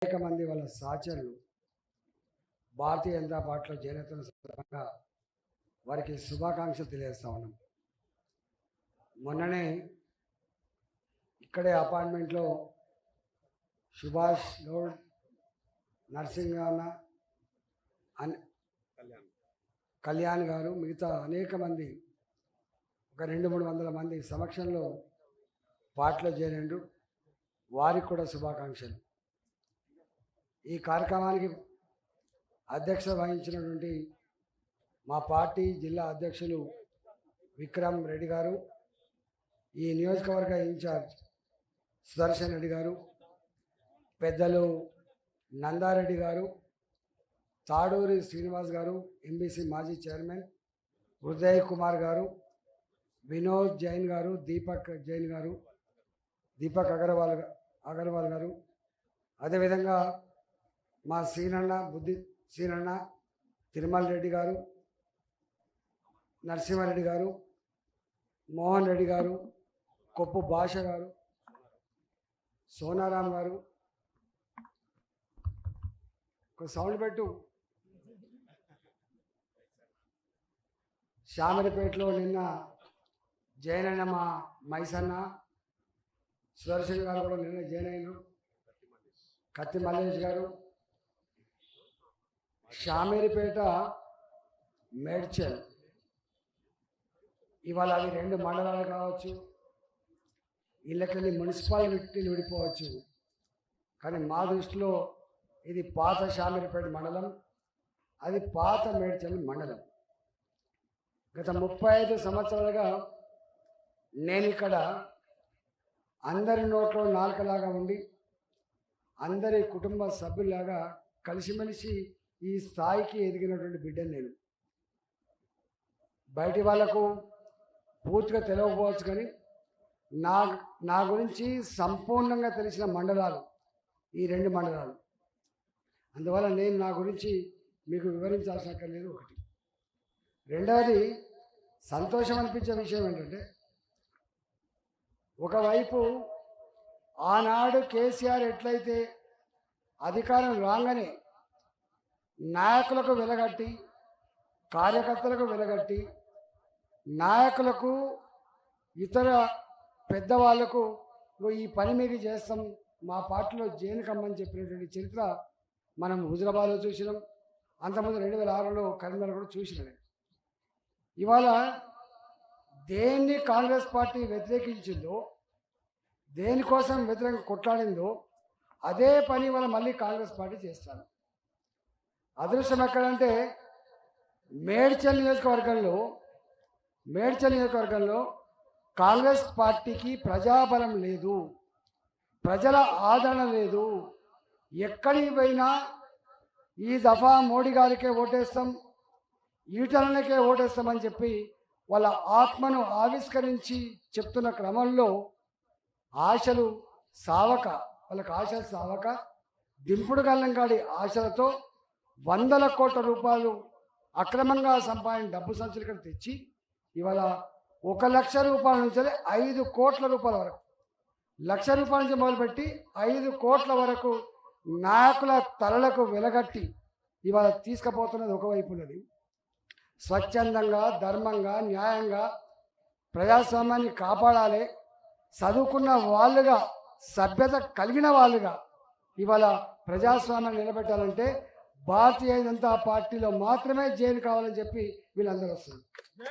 అనేక మంది వాళ్ళ సహచరులు భారతీయ జనతా పార్టీలో చేరుతున్న సందర్భంగా వారికి శుభాకాంక్షలు తెలియజేస్తా ఉన్నాం. మొన్ననే ఇక్కడే అపార్ట్మెంట్లో సుభాష్ గౌడ్, నరసింహన్న, కళ్యాణ్ గారు, మిగతా అనేక మంది ఒక 200-300 మంది సమక్షంలో పార్టీలో చేరిండు. వారికి కూడా శుభాకాంక్షలు. ఈ కార్యక్రమానికి అధ్యక్షత వహించినటువంటి మా పార్టీ జిల్లా అధ్యక్షులు విక్రమ్ రెడ్డి గారు, ఈ నియోజకవర్గ ఇన్ఛార్జ్ సుదర్శన్ రెడ్డి గారు, పెద్దలు నందారెడ్డి గారు, తాడూరి శ్రీనివాస్ గారు, ఎంబీసీ మాజీ చైర్మన్ ఉదయ్ కుమార్ గారు, వినోద్ జైన్ గారు, దీపక్ జైన్ గారు, దీపక్ అగర్వాల్ గారు, అదేవిధంగా మా సీనన్న బుద్ధి సీనన్న, తిరుమల రెడ్డి గారు, నరసింహారెడ్డి గారు, మోహన్ రెడ్డి గారు, కొప్పు భాష గారు, సోనారాం గారు, ఒక సౌండ్ పెట్టు. శామరిపేటలో నిన్న జైన్ అయిన మా మైసన్న, సుదర్శన్ గారు కూడా నిన్న జైన్ అయినారు, కత్తి మల్లేష్ గారు, శామేరిపేట, మేడ్చల్, ఇవాళ అవి 2 మండలాలు కావచ్చు, వీళ్ళకెళ్ళి మున్సిపాలిటీలు విడిపోవచ్చు. కానీ మా దృష్టిలో ఇది పాత శామేరిపేట మండలం, అది పాత మేడ్చల్ మండలం. గత 35 సంవత్సరాలుగా నేను ఇక్కడ అందరి నోట్లో నాలుకలాగా ఉండి అందరి కుటుంబ సభ్యులాగా కలిసిమెలిసి ఈ స్థాయికి ఎదిగినటువంటి బిడ్డను నేను. బయటి వాళ్లకు పూర్తిగా తెలియకపోవచ్చు, కానీ నా గురించి సంపూర్ణంగా తెలిసిన మండలాలు ఈ 2 మండలాలు. అందువల్ల నేను నా గురించి మీకు వివరించాల్సిన అక్కర్లేదు. ఒకటి. రెండవది, సంతోషం అనిపించే విషయం ఏంటంటే, ఒకవైపు ఆనాడు కేసీఆర్ ఎట్లయితే అధికారం రాగానే నాయకులకు వెలగట్టి, కార్యకర్తలకు వెలగట్టి, నాయకులకు, ఇతర పెద్దవాళ్లకు ఈ పని మీరు చేస్తాం, మా పార్టీలో జైలుకమ్మని చెప్పినటువంటి చరిత్ర మనం హుజరాబాద్లో చూసినాం. అంతకుముందు 2006లో కరీంనగర్ కూడా చూసినాం. ఇవాళ దేన్ని కాంగ్రెస్ పార్టీ వ్యతిరేకించిందో, దేనికోసం వ్యతిరేకంగా కొట్లాడిందో అదే పని ఇవాళ మళ్ళీ కాంగ్రెస్ పార్టీ చేస్తారు. అదృష్టం ఎక్కడంటే మేడ్చల్ నియోజకవర్గంలో కాంగ్రెస్ పార్టీకి ప్రజాబలం లేదు, ప్రజల ఆదరణ లేదు. ఎక్కడికి పోయినా ఈ దఫా మోడీ గారికే ఓటేస్తాం, ఈటలకే ఓటేస్తామని చెప్పి వాళ్ళ ఆత్మను ఆవిష్కరించి చెప్తున్న క్రమంలో ఆశలు సావక, వాళ్ళకి ఆశలు సావక దింపుడు గల్లంగాడి ఆశలతో 100 కోట్ల రూపాయలు అక్రమంగా సంపాదించిన డబ్బు సంచులు ఇక్కడ తెచ్చి ఇవాళ 1 లక్ష రూపాయల నుంచి 5 కోట్ల రూపాయల వరకు, 1 లక్ష రూపాయల నుంచి మొదలుపెట్టి 5 కోట్ల వరకు నాయకుల తలలకు వెలగట్టి ఇవాళ తీసుకుపోతున్నది ఒకవైపు ఉన్నది. స్వచ్ఛందంగా, ధర్మంగా, న్యాయంగా ప్రజాస్వామ్యాన్ని కాపాడాలి, చదువుకున్న వాళ్ళుగా, సభ్యత కలిగిన వాళ్ళుగా ఇవాళ ప్రజాస్వామ్యాన్ని నిలబెట్టాలంటే భారతీయ జనతా పార్టీలో మాత్రమే జైలు కావాలని చెప్పి వీళ్ళందరూ వస్తున్నారు.